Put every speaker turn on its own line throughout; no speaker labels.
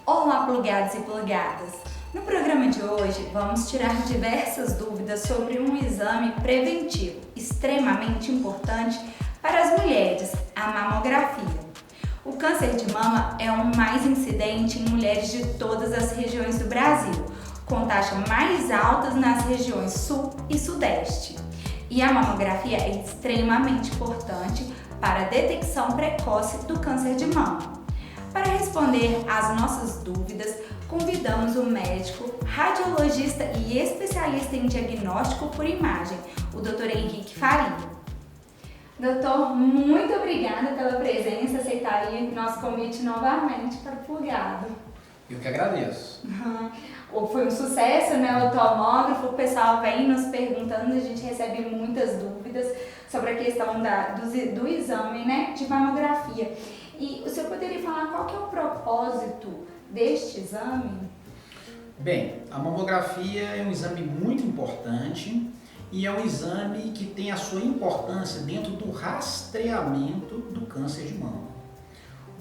Olá, plugados e plugadas! No programa de hoje, vamos tirar diversas dúvidas sobre um exame preventivo extremamente importante para as mulheres, a mamografia. O câncer de mama é o mais incidente em mulheres de todas as regiões do Brasil, com taxas mais altas nas regiões sul e sudeste. E a mamografia é extremamente importante para a detecção precoce do câncer de mama. Para responder às nossas dúvidas, convidamos o médico, radiologista e especialista em diagnóstico por imagem, o Dr. Henrique Faria. Doutor, muito obrigada pela presença, aceitar nosso convite novamente para o Plugado.
Eu que agradeço.
Foi um sucesso, né? O tomógrafo, o pessoal vem nos perguntando, a gente recebe muitas dúvidas sobre a questão do exame, né, de mamografia. E o senhor poderia falar qual que é o propósito deste exame?
Bem, a mamografia é um exame muito importante e é um exame que tem a sua importância dentro do rastreamento do câncer de mama.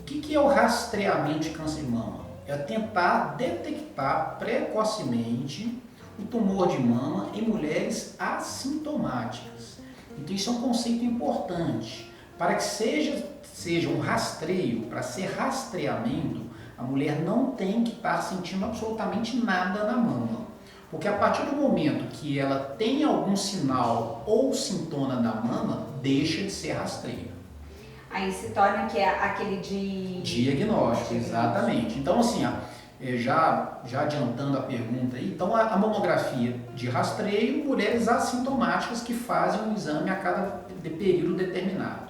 O que é o rastreamento de câncer de mama? É tentar detectar precocemente o tumor de mama em mulheres assintomáticas. Então isso é um conceito importante. Para que seja um rastreio, para ser rastreamento, a mulher não tem que estar sentindo absolutamente nada na mama. Porque a partir do momento que ela tem algum sinal ou sintoma na mama, deixa de ser rastreio.
Aí se torna que é aquele de...
Diagnóstico, exatamente. Então assim, já adiantando a pergunta aí, então a mamografia de rastreio, mulheres assintomáticas que fazem um exame a cada período determinado.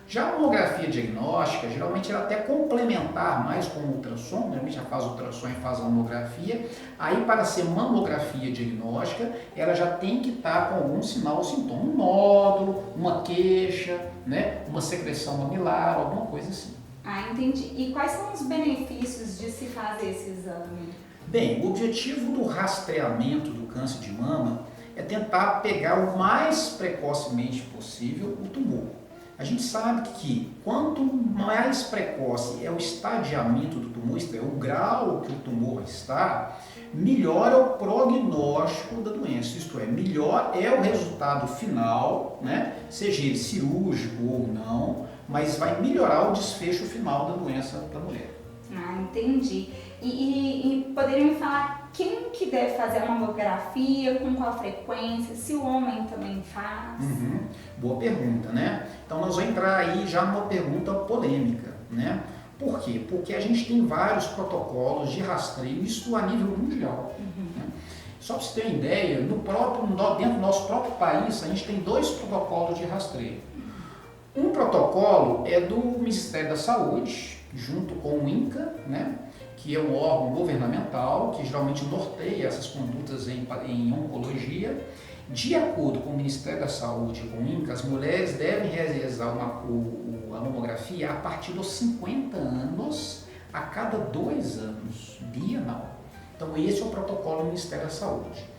Já a mamografia diagnóstica, geralmente ela até complementar mais com o ultrassom, né? A gente já faz ultrassom e faz a mamografia. Aí para ser mamografia diagnóstica, ela já tem que estar com algum sinal ou sintoma, um nódulo, uma queixa, né? Uma secreção mamilar, alguma coisa assim.
Ah, entendi. E quais são os benefícios de se fazer esse exame?
Bem, o objetivo do rastreamento do câncer de mama é tentar pegar o mais precocemente possível o tumor. A gente sabe que quanto mais precoce é o estadiamento do tumor, isto é, o grau que o tumor está, melhor é o prognóstico da doença, isto é, melhor é o resultado final, né? Seja ele cirúrgico ou não, mas vai melhorar o desfecho final da doença da mulher.
Ah, entendi. E poderia me falar quem que deve fazer a mamografia, com qual frequência, se o homem também faz?
Boa pergunta, né? Então nós vamos entrar aí já numa pergunta polêmica, né? Por quê? Porque a gente tem vários protocolos de rastreio, isso a nível mundial. Né? Só para você ter uma ideia, dentro do nosso próprio país, a gente tem 2 protocolos de rastreio. Um protocolo é do Ministério da Saúde, junto com o INCA, né? Que é um órgão governamental que geralmente norteia essas condutas em oncologia. De acordo com o Ministério da Saúde e com o INCA, as mulheres devem realizar a mamografia a partir dos 50 anos, a cada 2 anos, bienal. Então esse é o protocolo do Ministério da Saúde.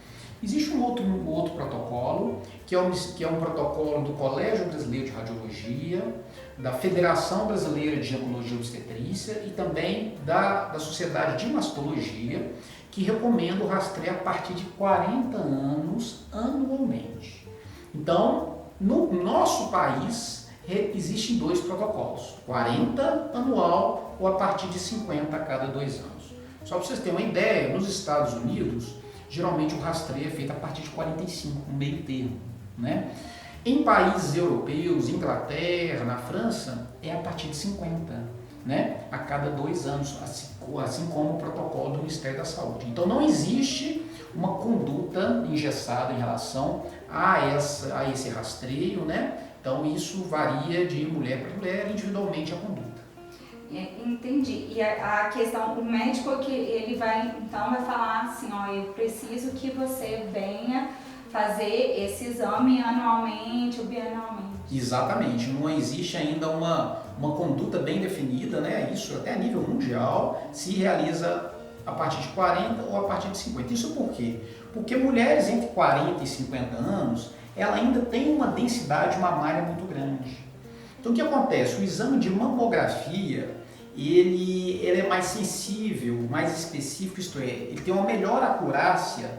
Existe um outro protocolo, que é um protocolo do Colégio Brasileiro de Radiologia, da Federação Brasileira de Ginecologia e Obstetrícia e também da Sociedade de Mastologia, que recomenda o rastreio a partir de 40 anos anualmente. Então, no nosso país, existem 2 protocolos, 40 anual ou a partir de 50 a cada 2 anos. Só para vocês terem uma ideia, nos Estados Unidos, geralmente o rastreio é feito a partir de 45, um meio termo, né? Em países europeus, Inglaterra, na França, é a partir de 50, né? A cada 2 anos, assim como o protocolo do Ministério da Saúde. Então não existe uma conduta engessada em relação a esse rastreio, né? Então isso varia de mulher para mulher, individualmente a conduta.
Entendi. E a questão, o médico que ele vai falar assim, ó, eu preciso que você venha fazer esse exame anualmente ou bianualmente.
Exatamente, não existe ainda uma conduta bem definida, né? Isso até a nível mundial se realiza a partir de 40 ou a partir de 50. Isso por quê? Porque mulheres entre 40 e 50 anos, ela ainda tem uma densidade mamária muito grande. Então o que acontece? O exame de mamografia, ele é mais sensível, mais específico, isto é, ele tem uma melhor acurácia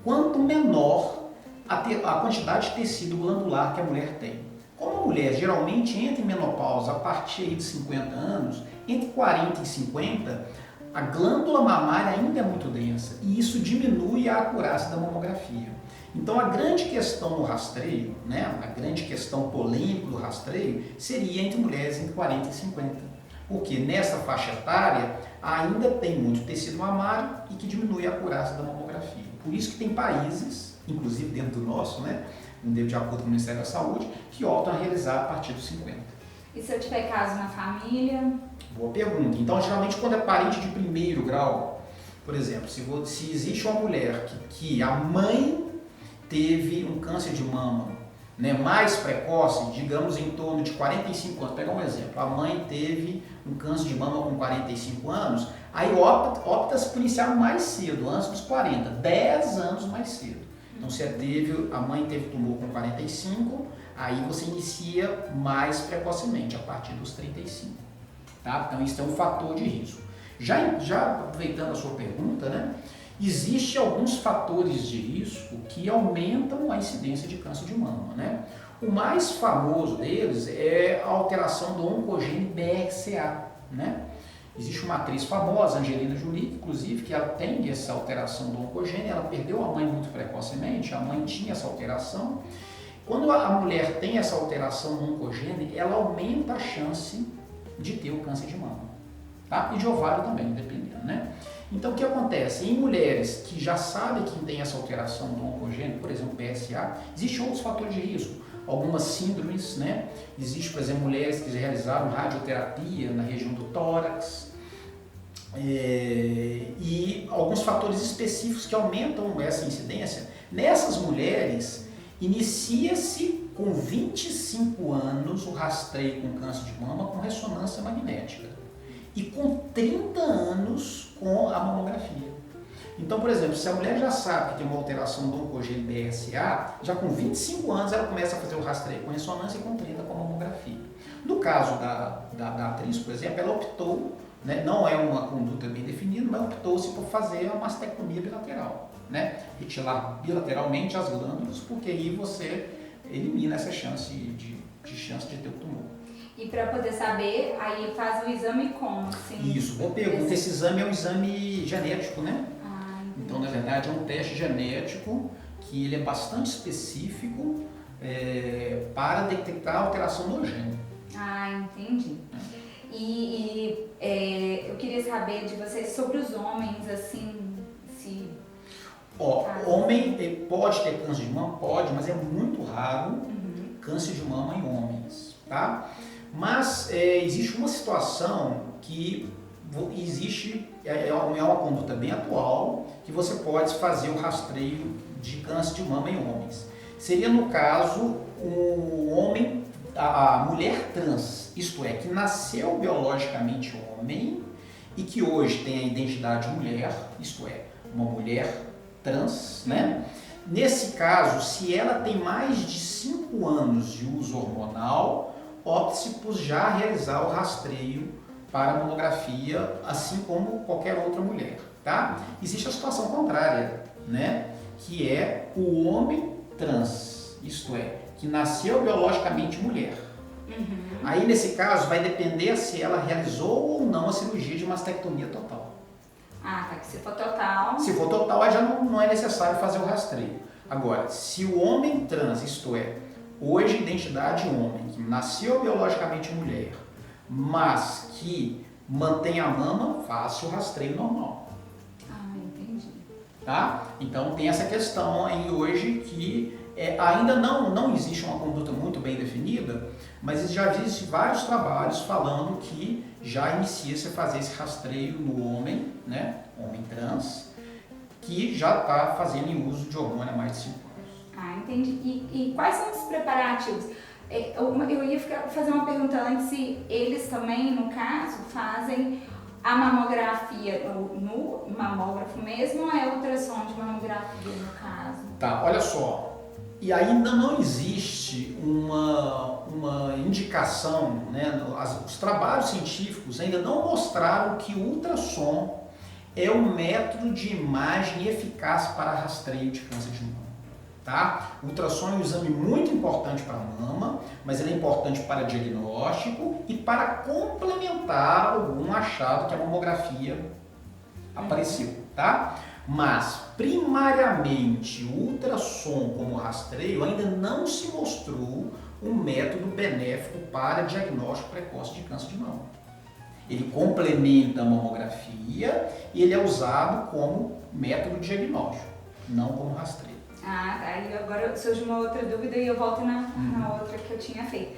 quanto menor a quantidade de tecido glandular que a mulher tem. Como a mulher geralmente entra em menopausa a partir de 50 anos, entre 40 e 50, a glândula mamária ainda é muito densa e isso diminui a acurácia da mamografia. Então a grande questão no rastreio, né, a grande questão polêmica do rastreio seria entre mulheres entre 40 e 50. Porque nessa faixa etária ainda tem muito tecido mamário e que diminui a acurácia da mamografia. Por isso que tem países, inclusive dentro do nosso, né, de acordo com o Ministério da Saúde, que optam a realizar a partir dos 50.
E se eu tiver caso na família?
Boa pergunta. Então, geralmente, quando é parente de primeiro grau, por exemplo, se existe uma mulher que a mãe teve um câncer de mama, né, mais precoce, digamos em torno de 45 anos, vou pegar um exemplo, a mãe teve um câncer de mama com 45 anos, aí opta-se por iniciar mais cedo, antes dos 40, 10 anos mais cedo. Então, se a mãe teve tumor com 45, aí você inicia mais precocemente, a partir dos 35. Tá? Então, isso é um fator de risco. Já aproveitando a sua pergunta, né, existem alguns fatores de risco que aumentam a incidência de câncer de mama. Né? O mais famoso deles é a alteração do oncogene BRCA. Né? Existe uma atriz famosa, Angelina Jolie, inclusive, que ela tem essa alteração do oncogene, ela perdeu a mãe muito precocemente, a mãe tinha essa alteração. Quando a mulher tem essa alteração no oncogene, ela aumenta a chance de ter o câncer de mama. Tá? E de ovário também, dependendo. Né? Então, o que acontece? Em mulheres que já sabem que tem essa alteração do oncogênio, por exemplo, PSA, existem outros fatores de risco. Algumas síndromes, né? Existe, por exemplo, mulheres que realizaram radioterapia na região do tórax, e alguns fatores específicos que aumentam essa incidência. Nessas mulheres, inicia-se com 25 anos o rastreio com câncer de mama com ressonância magnética e com 30 anos com a mamografia. Então, por exemplo, se a mulher já sabe que tem uma alteração do oncogênio BRCA, já com 25 anos ela começa a fazer o rastreio com ressonância e com 30 com a mamografia. No caso da atriz, por exemplo, ela optou, né, não é uma conduta bem definida, mas optou-se por fazer a mastectomia bilateral, né, retirar bilateralmente as glândulas, porque aí você elimina essa chance de ter o tumor.
E para poder saber, aí faz o exame como? Assim,
isso, boa pergunta. Esse exame é um exame genético, né? Então, na verdade, é um teste genético que ele é bastante específico para detectar a alteração no gene.
Ah, entendi. Eu queria saber de vocês sobre os homens, assim, se...
Homem pode ter câncer de mama? Pode, mas é muito raro câncer de mama em homens, tá? Mas existe uma situação que é uma conduta bem atual, que você pode fazer o rastreio de câncer de mama em homens. Seria no caso a mulher trans, isto é, que nasceu biologicamente homem e que hoje tem a identidade mulher, isto é, uma mulher trans, né? Nesse caso, se ela tem mais de 5 anos de uso hormonal, opte-se por já realizar o rastreio para a mamografia, assim como qualquer outra mulher, tá? Existe a situação contrária, né? Que é o homem trans, isto é, que nasceu biologicamente mulher. Aí, nesse caso, vai depender se ela realizou ou não a cirurgia de mastectomia total.
Ah, tá, que se for total...
Se for total, aí já não é necessário fazer o rastreio. Agora, se o homem trans, isto é, hoje identidade homem, que nasceu biologicamente mulher, mas que mantém a mama, faça o rastreio normal.
Ah, entendi.
Tá? Então tem essa questão aí hoje que ainda não existe uma conduta muito bem definida, mas já existem vários trabalhos falando que já inicia-se a fazer esse rastreio no homem, né, homem trans, que já está fazendo uso de hormônio há mais de 5 anos.
Ah, entendi. E quais são os preparativos? Eu ia fazer uma pergunta antes, se eles também, no caso, fazem a mamografia no mamógrafo mesmo ou é ultrassom de mamografia, no caso?
Tá, olha só. E ainda não existe uma indicação, né? Os trabalhos científicos ainda não mostraram que o ultrassom é um método de imagem eficaz para rastreio de câncer de mama. Tá? O ultrassom é um exame muito importante para a mama, mas ele é importante para diagnóstico e para complementar algum achado que a mamografia apareceu. Tá? Mas, primariamente, o ultrassom como rastreio ainda não se mostrou um método benéfico para diagnóstico precoce de câncer de mama. Ele complementa a mamografia e ele é usado como método de diagnóstico, não como rastreio.
Ah, tá. E agora surge uma outra dúvida e eu volto na outra que eu tinha feito.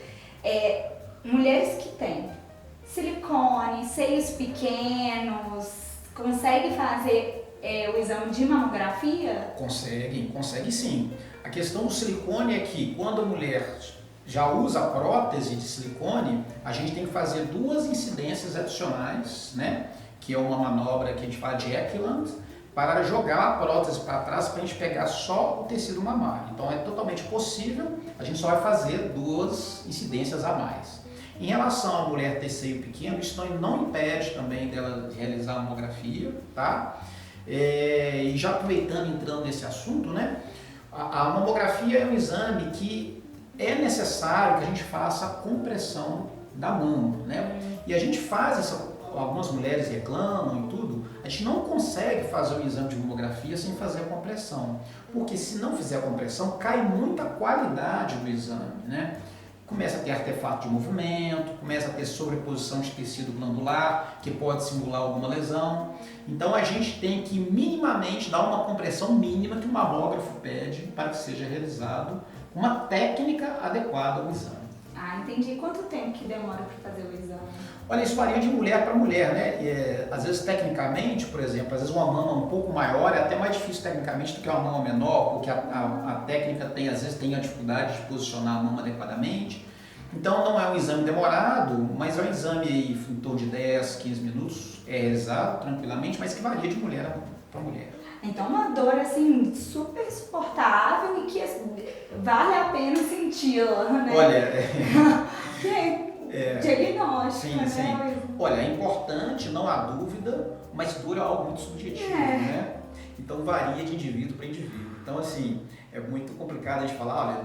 Mulheres que têm silicone, seios pequenos, conseguem fazer o exame de mamografia?
Consegue sim. A questão do silicone é que quando a mulher já usa a prótese de silicone, a gente tem que fazer 2 incidências adicionais, né? Que é uma manobra que a gente fala de Ekelund, para jogar a prótese para trás para a gente pegar só o tecido mamário. Então é totalmente possível, a gente só vai fazer 2 incidências a mais. Em relação à mulher ter seio pequeno, isso não impede também dela de realizar a mamografia, tá? E já aproveitando, entrando nesse assunto, né? A mamografia é um exame que é necessário que a gente faça a compressão da mama, né? E a gente faz algumas mulheres reclamam e tudo, a gente não consegue fazer o exame de mamografia sem fazer a compressão, porque se não fizer a compressão, cai muita qualidade do exame, né? Começa a ter artefato de movimento, começa a ter sobreposição de tecido glandular, que pode simular alguma lesão. Então a gente tem que minimamente dar uma compressão mínima que o mamógrafo pede para que seja realizado uma técnica adequada ao exame.
Ah, entendi. Quanto tempo que demora para fazer o exame?
Olha, isso varia de mulher para mulher, né? Às vezes, tecnicamente, por exemplo, às vezes uma mama um pouco maior é até mais difícil tecnicamente do que uma mama menor, porque a técnica às vezes tem a dificuldade de posicionar a mama adequadamente. Então, não é um exame demorado, mas é um exame em torno de 10, 15 minutos, é realizado tranquilamente, mas que varia de mulher para mulher.
Então, uma dor, assim, super suportável e que vale a pena senti-la, né?
Olha,
diagnóstico,
sim,
né?
Sim. Olha, é importante, não há dúvida, mas dor é algo muito subjetivo, né? Então, varia de indivíduo para indivíduo. Então, assim, é muito complicado a gente falar, olha,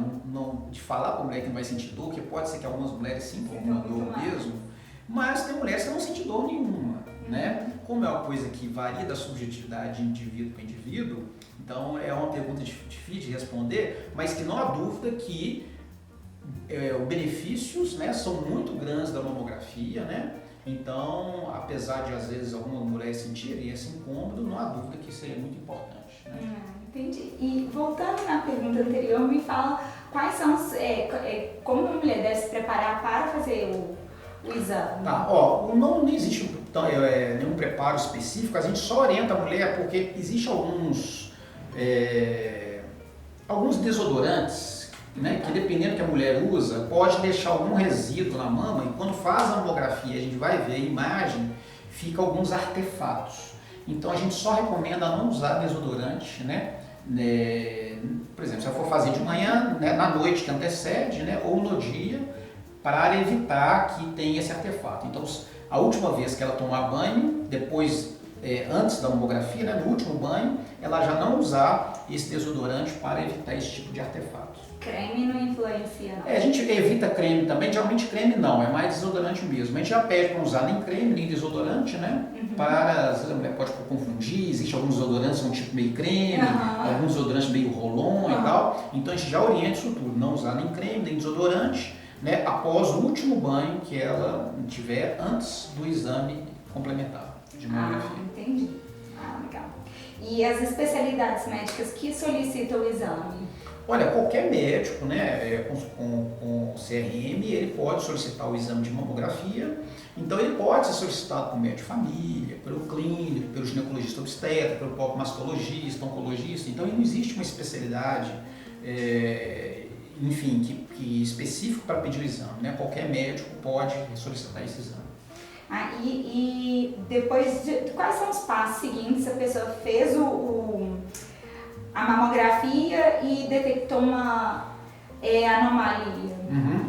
de falar para a mulher que não vai sentir dor, porque pode ser que algumas mulheres sintam uma dor mesmo, mas tem mulheres que não sentem dor nenhuma, né? Como é uma coisa que varia da subjetividade de indivíduo para indivíduo, então é uma pergunta difícil de responder, mas que não há dúvida que os benefícios, né, são muito grandes da mamografia, né? Então, apesar de às vezes algumas mulheres sentirem esse incômodo, não há dúvida que isso é muito importante, né?
Entendi. E voltando na pergunta anterior, me fala quais são como uma mulher deve se preparar para fazer o exame?
Tá, não existe nenhum preparo específico, a gente só orienta a mulher porque existem alguns desodorantes, né, que dependendo que a mulher usa, pode deixar algum resíduo na mama e quando faz a mamografia, a gente vai ver a imagem, fica alguns artefatos. Então a gente só recomenda não usar desodorante, né? Por exemplo, se ela for fazer de manhã, né, na noite que antecede, né, ou no dia, para evitar que tenha esse artefato. Então, a última vez que ela tomar banho, depois, antes da mamografia, né, no último banho, ela já não usar esse desodorante para evitar esse tipo de artefato.
Creme não influencia, não?
A gente evita creme também, geralmente creme não, é mais desodorante mesmo. A gente já pede para não usar nem creme, nem desodorante, né? Para, às vezes a mulher pode confundir, existem alguns desodorantes que são tipo meio creme, alguns desodorantes meio rolon e tal. Então a gente já orienta isso tudo, não usar nem creme, nem desodorante, né? Após o último banho que ela tiver antes do exame complementar de mamografia.
Entendi. Legal. E as especialidades médicas que solicitam o exame?
Olha, qualquer médico, né, com CRM, ele pode solicitar o exame de mamografia, então ele pode ser solicitado por médico de família, pelo clínico, pelo ginecologista obstetra, pelo próprio mastologista, oncologista, então não existe uma especialidade, enfim, que específico para pedir o exame, né, qualquer médico pode solicitar esse exame.
E depois, quais são os passos seguintes? A pessoa fez a mamografia e detectou uma anomalia.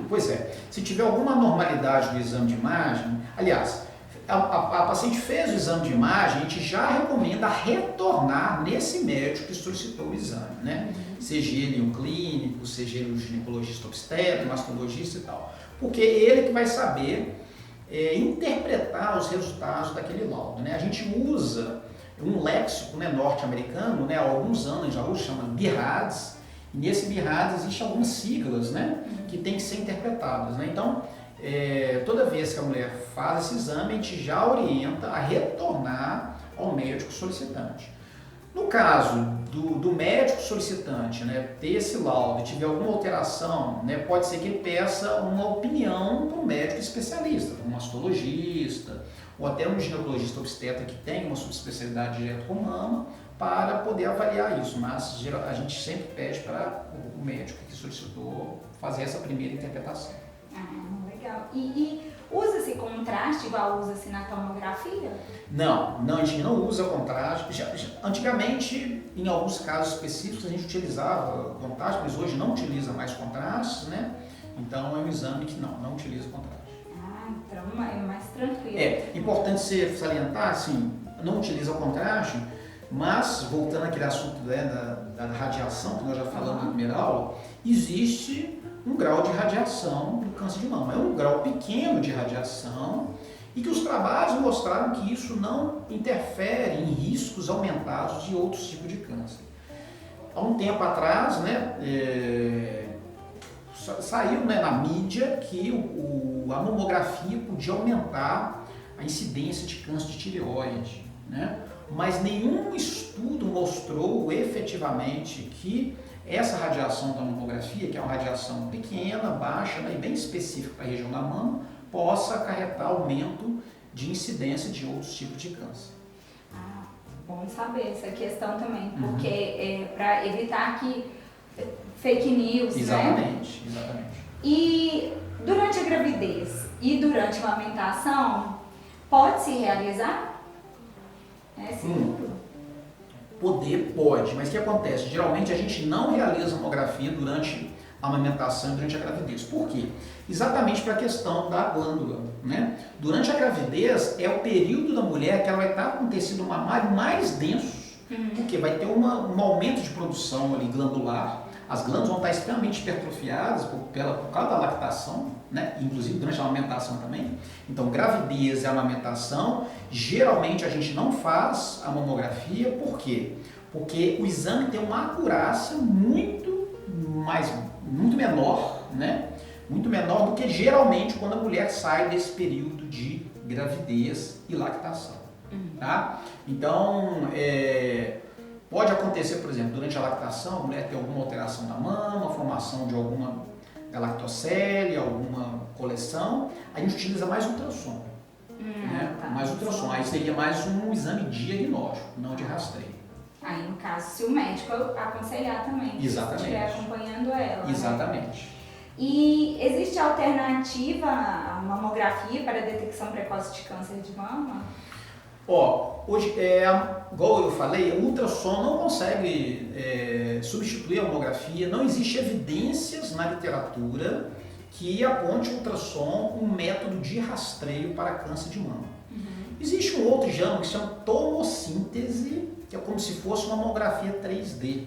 Pois é, se tiver alguma anormalidade do exame de imagem, aliás, a paciente fez o exame de imagem, a gente já recomenda retornar nesse médico que solicitou o exame, né? Seja ele um clínico, seja ele um ginecologista obstetra, mastologista e tal. Porque é ele que vai saber interpretar os resultados daquele laudo, né? A gente usa um léxico, né, norte-americano, né, há alguns anos já usa, chama BIRADS, e nesse BIRADS existem algumas siglas, né, que têm que ser interpretadas, né? Então, toda vez que a mulher faz esse exame, a gente já orienta a retornar ao médico solicitante. No caso do médico solicitante, né, ter esse laudo e tiver alguma alteração, né, pode ser que ele peça uma opinião para um médico especialista, um mastologista, ou até um ginecologista obstetra que tem uma subespecialidade direto com mama, para poder avaliar isso, mas a gente sempre pede para o médico que solicitou fazer essa primeira interpretação.
Legal. E usa-se contraste igual usa-se na tomografia?
Não, a gente não usa contraste. Antigamente, em alguns casos específicos, a gente utilizava contraste, mas hoje não utiliza mais contraste, né? Então é um exame que não utiliza contraste.
Então é mais tranquilo.
É importante você salientar, assim, não utiliza contraste, mas voltando àquele assunto, né, da radiação, que nós já falamos na primeira aula, existe um grau de radiação do câncer de mama. É um grau pequeno de radiação e que os trabalhos mostraram que isso não interfere em riscos aumentados de outros tipos de câncer. Há um tempo atrás, né, saiu, né, na mídia que a mamografia podia aumentar a incidência de câncer de tireoide, né? Mas nenhum estudo mostrou efetivamente que essa radiação da mamografia, que é uma radiação pequena, baixa, né, e bem específica para a região da mama, possa acarretar aumento de incidência de outros tipos de câncer.
Bom saber essa questão também, porque para evitar que fake news,
exatamente,
né?
Exatamente.
E durante a gravidez e durante a amamentação, pode-se realizar?
Pode, mas o que acontece? Geralmente a gente não realiza mamografia durante a amamentação e durante a gravidez. Por quê? Exatamente para a questão da glândula, né? Durante a gravidez é o período da mulher que ela vai estar com o tecido mamário mais denso, porque vai ter um aumento de produção ali glandular. As glândulas vão estar extremamente hipertrofiadas por causa da lactação, né? Inclusive durante a amamentação também. Então, gravidez e amamentação, geralmente a gente não faz a mamografia, por quê? Porque o exame tem uma acurácia muito menor, né? Muito menor do que geralmente quando a mulher sai desse período de gravidez e lactação, tá? Então, pode acontecer, por exemplo, durante a lactação, a mulher ter alguma alteração da mama, formação de alguma galactocele, alguma coleção, a gente utiliza mais ultrassom. Né? Mais ultrassom, aí seria mais um exame diagnóstico, não de rastreio.
Aí, no caso, se o médico aconselhar também,
exatamente,
se estiver acompanhando ela.
Exatamente.
Né? E existe alternativa à mamografia para a detecção precoce de câncer de mama?
Hoje, igual eu falei, o ultrassom não consegue substituir a mamografia, não existe evidências na literatura que aponte o ultrassom um método de rastreio para câncer de mama. Existe um outro exame que se chama tomossíntese, que é como se fosse uma mamografia 3D.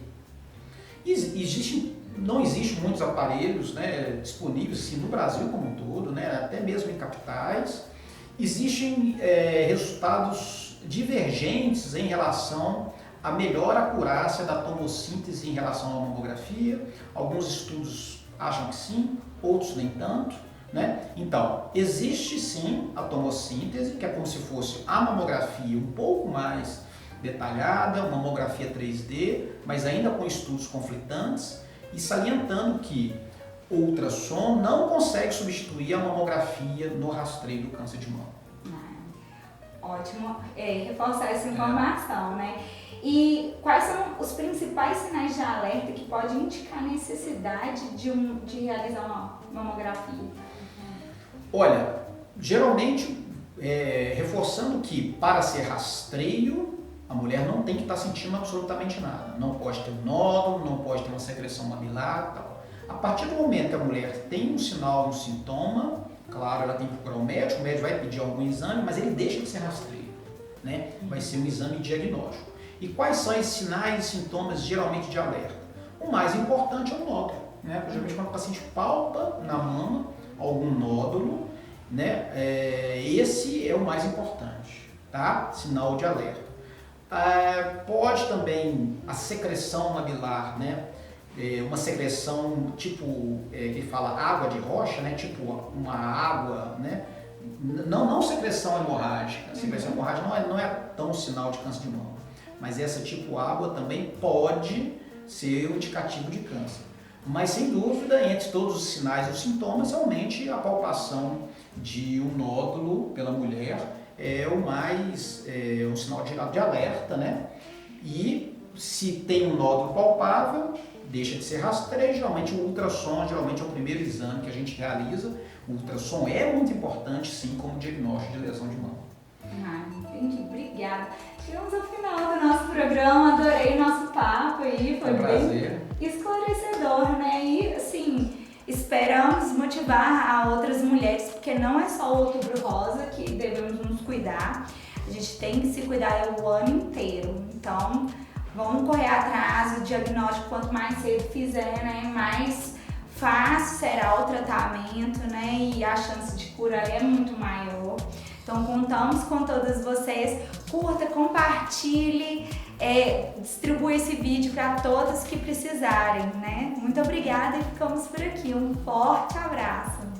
Não existem muitos aparelhos, né, disponíveis assim, no Brasil como um todo, né, até mesmo em capitais. Existem resultados divergentes em relação à melhor acurácia da tomossíntese em relação à mamografia. Alguns estudos acham que sim, outros nem tanto, né? Então, existe sim a tomossíntese, que é como se fosse a mamografia um pouco mais detalhada, uma mamografia 3D, mas ainda com estudos conflitantes, e salientando que o ultrassom não consegue substituir a mamografia no rastreio do câncer de mama.
Ótimo reforçar essa informação, né? E quais são os principais sinais de alerta que podem indicar a necessidade de realizar uma mamografia?
Olha, geralmente, reforçando que para ser rastreio, A mulher não tem que estar sentindo absolutamente nada. Não pode ter um nódulo, não pode ter uma secreção mabilar e tal. A partir do momento que a mulher tem um sinal, um sintoma, claro, ela tem que procurar o médico vai pedir algum exame, mas ele deixa de ser rastreio, né? Vai ser um exame diagnóstico. E quais são esses sinais e sintomas geralmente de alerta? O mais importante é o nódulo, né? Geralmente quando o paciente palpa na mama algum nódulo, né? Esse é o mais importante, tá? Sinal de alerta. Pode também a secreção mabilar, né? Uma secreção tipo, que fala água de rocha, né? Tipo uma água, né? Não secreção hemorrágica. A secreção hemorrágica não é tão sinal de câncer de mama, mas essa tipo água também pode ser um indicativo de câncer. Mas sem dúvida, entre todos os sinais e os sintomas, realmente a palpação de um nódulo pela mulher é um sinal de alerta, né? E se tem um nódulo palpável, deixa de ser rastreio. Geralmente o ultrassom é o primeiro exame que a gente realiza. O ultrassom é muito importante, sim, como diagnóstico de lesão de mama.
Entendi, obrigada. Chegamos ao final do nosso programa, adorei nosso papo aí, foi bem esclarecedor, né? E assim, esperamos motivar a outras mulheres, porque não é só o Outubro Rosa que devemos nos cuidar, a gente tem que se cuidar o ano inteiro. Então, vamos correr atrás, o diagnóstico, quanto mais cedo fizer, né, mais fácil será o tratamento, né, e a chance de cura é muito maior. Então, contamos com todas vocês. Curta, compartilhe, distribua esse vídeo para todos que precisarem, né? Muito obrigada e ficamos por aqui. Um forte abraço!